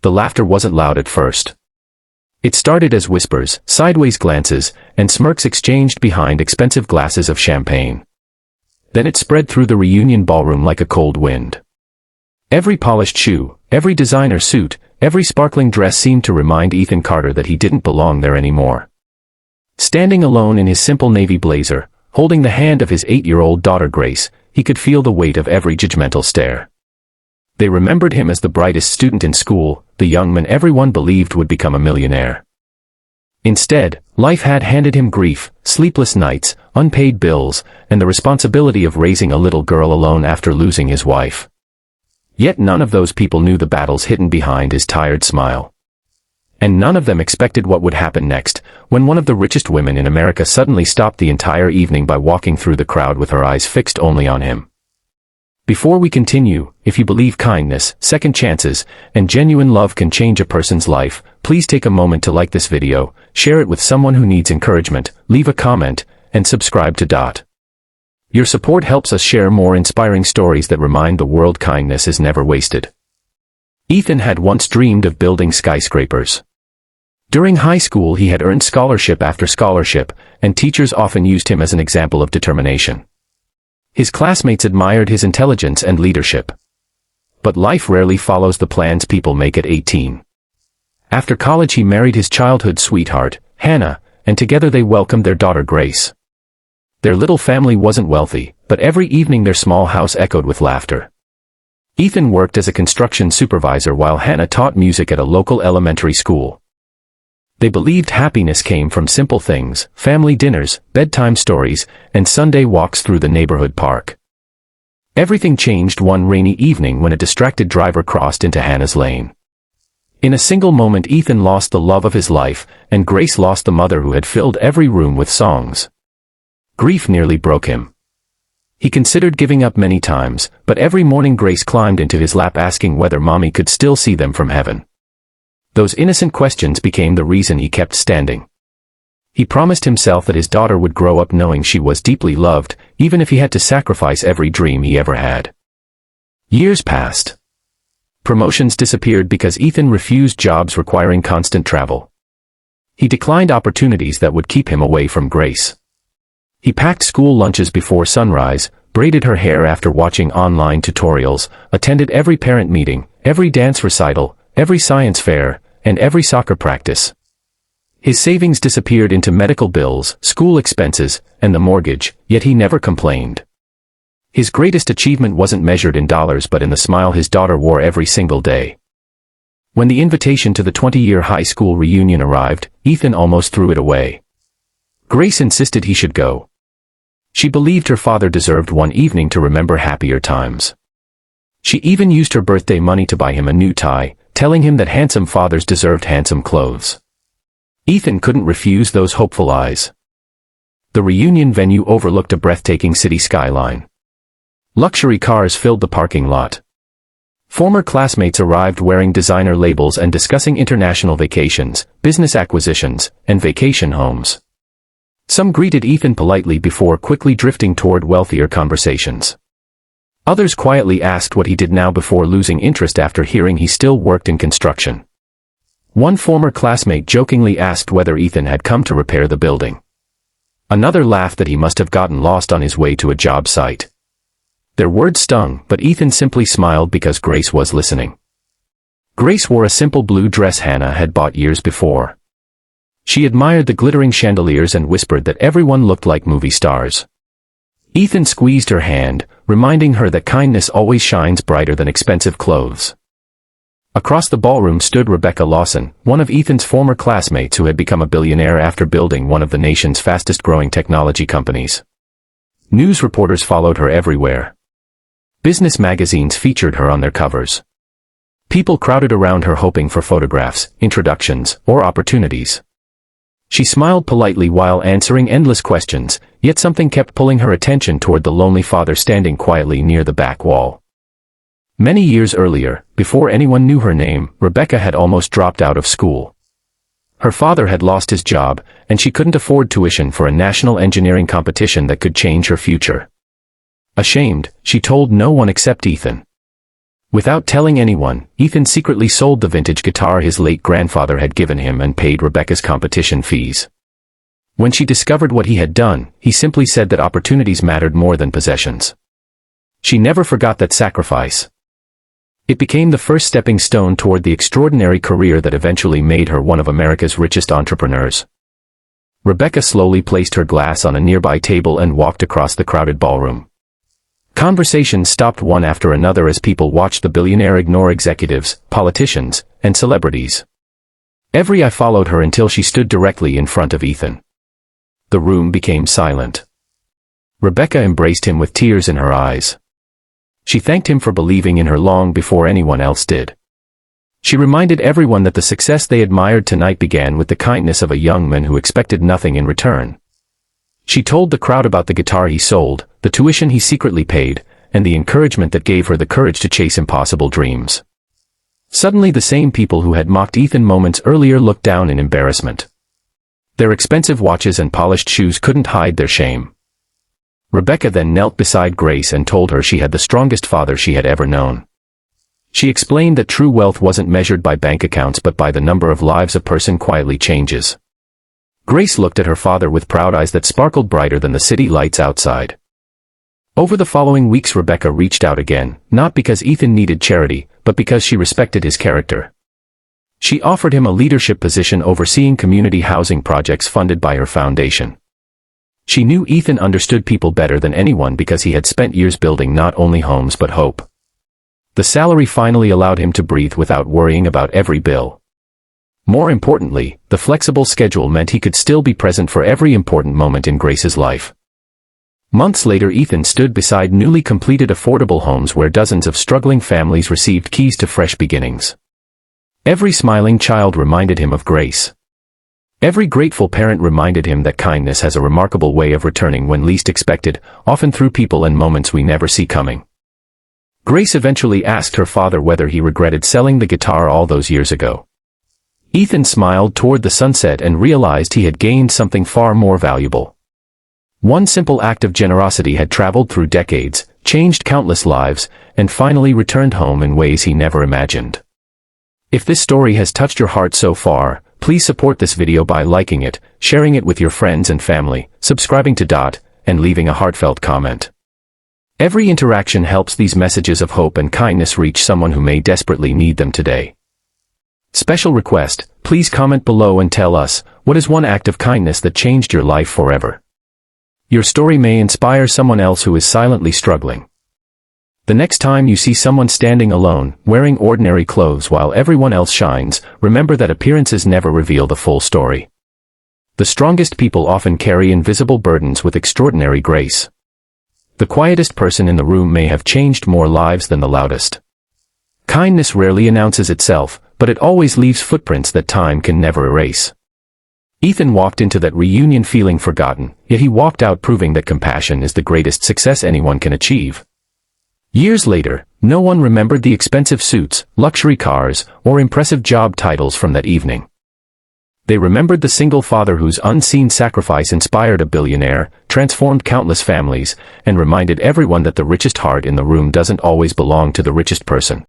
The laughter wasn't loud at first. It started as whispers, sideways glances, and smirks exchanged behind expensive glasses of champagne. Then it spread through the reunion ballroom like a cold wind. Every polished shoe, every designer suit, every sparkling dress seemed to remind Ethan Carter that he didn't belong there anymore. Standing alone in his simple navy blazer, holding the hand of his 8-year-old daughter Grace, he could feel the weight of every judgmental stare. They remembered him as the brightest student in school, the young man everyone believed would become a millionaire. Instead, life had handed him grief, sleepless nights, unpaid bills, and the responsibility of raising a little girl alone after losing his wife. Yet none of those people knew the battles hidden behind his tired smile. And none of them expected what would happen next, when one of the richest women in America suddenly stopped the entire evening by walking through the crowd with her eyes fixed only on him. Before we continue, if you believe kindness, second chances, and genuine love can change a person's life, please take a moment to like this video, share it with someone who needs encouragement, leave a comment, and subscribe to Dot. Your support helps us share more inspiring stories that remind the world kindness is never wasted. Ethan had once dreamed of building skyscrapers. During high school he had earned scholarship after scholarship, and teachers often used him as an example of determination. His classmates admired his intelligence and leadership. But life rarely follows the plans people make at 18. After college he married his childhood sweetheart, Hannah, and together they welcomed their daughter Grace. Their little family wasn't wealthy, but every evening their small house echoed with laughter. Ethan worked as a construction supervisor while Hannah taught music at a local elementary school. They believed happiness came from simple things, family dinners, bedtime stories, and Sunday walks through the neighborhood park. Everything changed one rainy evening when a distracted driver crossed into Hannah's lane. In a single moment Ethan lost the love of his life, and Grace lost the mother who had filled every room with songs. Grief nearly broke him. He considered giving up many times, but every morning Grace climbed into his lap asking whether Mommy could still see them from heaven. Those innocent questions became the reason he kept standing. He promised himself that his daughter would grow up knowing she was deeply loved, even if he had to sacrifice every dream he ever had. Years passed. Promotions disappeared because Ethan refused jobs requiring constant travel. He declined opportunities that would keep him away from Grace. He packed school lunches before sunrise, braided her hair after watching online tutorials, attended every parent meeting, every dance recital, every science fair, and every soccer practice. His savings disappeared into medical bills, school expenses, and the mortgage, yet he never complained. His greatest achievement wasn't measured in dollars but in the smile his daughter wore every single day. When the invitation to the 20-year high school reunion arrived, Ethan almost threw it away. Grace insisted he should go. She believed her father deserved one evening to remember happier times. She even used her birthday money to buy him a new tie, telling him that handsome fathers deserved handsome clothes. Ethan couldn't refuse those hopeful eyes. The reunion venue overlooked a breathtaking city skyline. Luxury cars filled the parking lot. Former classmates arrived wearing designer labels and discussing international vacations, business acquisitions, and vacation homes. Some greeted Ethan politely before quickly drifting toward wealthier conversations. Others quietly asked what he did now before losing interest after hearing he still worked in construction. One former classmate jokingly asked whether Ethan had come to repair the building. Another laughed that he must have gotten lost on his way to a job site. Their words stung, but Ethan simply smiled because Grace was listening. Grace wore a simple blue dress Hannah had bought years before. She admired the glittering chandeliers and whispered that everyone looked like movie stars. Ethan squeezed her hand, reminding her that kindness always shines brighter than expensive clothes. Across the ballroom stood Rebecca Lawson, one of Ethan's former classmates who had become a billionaire after building one of the nation's fastest-growing technology companies. News reporters followed her everywhere. Business magazines featured her on their covers. People crowded around her hoping for photographs, introductions, or opportunities. She smiled politely while answering endless questions, yet something kept pulling her attention toward the lonely father standing quietly near the back wall. Many years earlier, before anyone knew her name, Rebecca had almost dropped out of school. Her father had lost his job, and she couldn't afford tuition for a national engineering competition that could change her future. Ashamed, she told no one except Ethan. Without telling anyone, Ethan secretly sold the vintage guitar his late grandfather had given him and paid Rebecca's competition fees. When she discovered what he had done, he simply said that opportunities mattered more than possessions. She never forgot that sacrifice. It became the first stepping stone toward the extraordinary career that eventually made her one of America's richest entrepreneurs. Rebecca slowly placed her glass on a nearby table and walked across the crowded ballroom. Conversations stopped one after another as people watched the billionaire ignore executives, politicians, and celebrities. Every eye followed her until she stood directly in front of Ethan. The room became silent. Rebecca embraced him with tears in her eyes. She thanked him for believing in her long before anyone else did. She reminded everyone that the success they admired tonight began with the kindness of a young man who expected nothing in return. She told the crowd about the guitar he sold, the tuition he secretly paid, and the encouragement that gave her the courage to chase impossible dreams. Suddenly the same people who had mocked Ethan moments earlier looked down in embarrassment. Their expensive watches and polished shoes couldn't hide their shame. Rebecca then knelt beside Grace and told her she had the strongest father she had ever known. She explained that true wealth wasn't measured by bank accounts but by the number of lives a person quietly changes. Grace looked at her father with proud eyes that sparkled brighter than the city lights outside. Over the following weeks Rebecca reached out again, not because Ethan needed charity, but because she respected his character. She offered him a leadership position overseeing community housing projects funded by her foundation. She knew Ethan understood people better than anyone because he had spent years building not only homes but hope. The salary finally allowed him to breathe without worrying about every bill. More importantly, the flexible schedule meant he could still be present for every important moment in Grace's life. Months later Ethan stood beside newly completed affordable homes where dozens of struggling families received keys to fresh beginnings. Every smiling child reminded him of Grace. Every grateful parent reminded him that kindness has a remarkable way of returning when least expected, often through people and moments we never see coming. Grace eventually asked her father whether he regretted selling the guitar all those years ago. Ethan smiled toward the sunset and realized he had gained something far more valuable. One simple act of generosity had traveled through decades, changed countless lives, and finally returned home in ways he never imagined. If this story has touched your heart so far, please support this video by liking it, sharing it with your friends and family, subscribing to Dot, and leaving a heartfelt comment. Every interaction helps these messages of hope and kindness reach someone who may desperately need them today. Special request, please comment below and tell us, what is one act of kindness that changed your life forever? Your story may inspire someone else who is silently struggling. The next time you see someone standing alone, wearing ordinary clothes while everyone else shines, remember that appearances never reveal the full story. The strongest people often carry invisible burdens with extraordinary grace. The quietest person in the room may have changed more lives than the loudest. Kindness rarely announces itself, but it always leaves footprints that time can never erase. Ethan walked into that reunion feeling forgotten, yet he walked out proving that compassion is the greatest success anyone can achieve. Years later, no one remembered the expensive suits, luxury cars, or impressive job titles from that evening. They remembered the single father whose unseen sacrifice inspired a billionaire, transformed countless families, and reminded everyone that the richest heart in the room doesn't always belong to the richest person.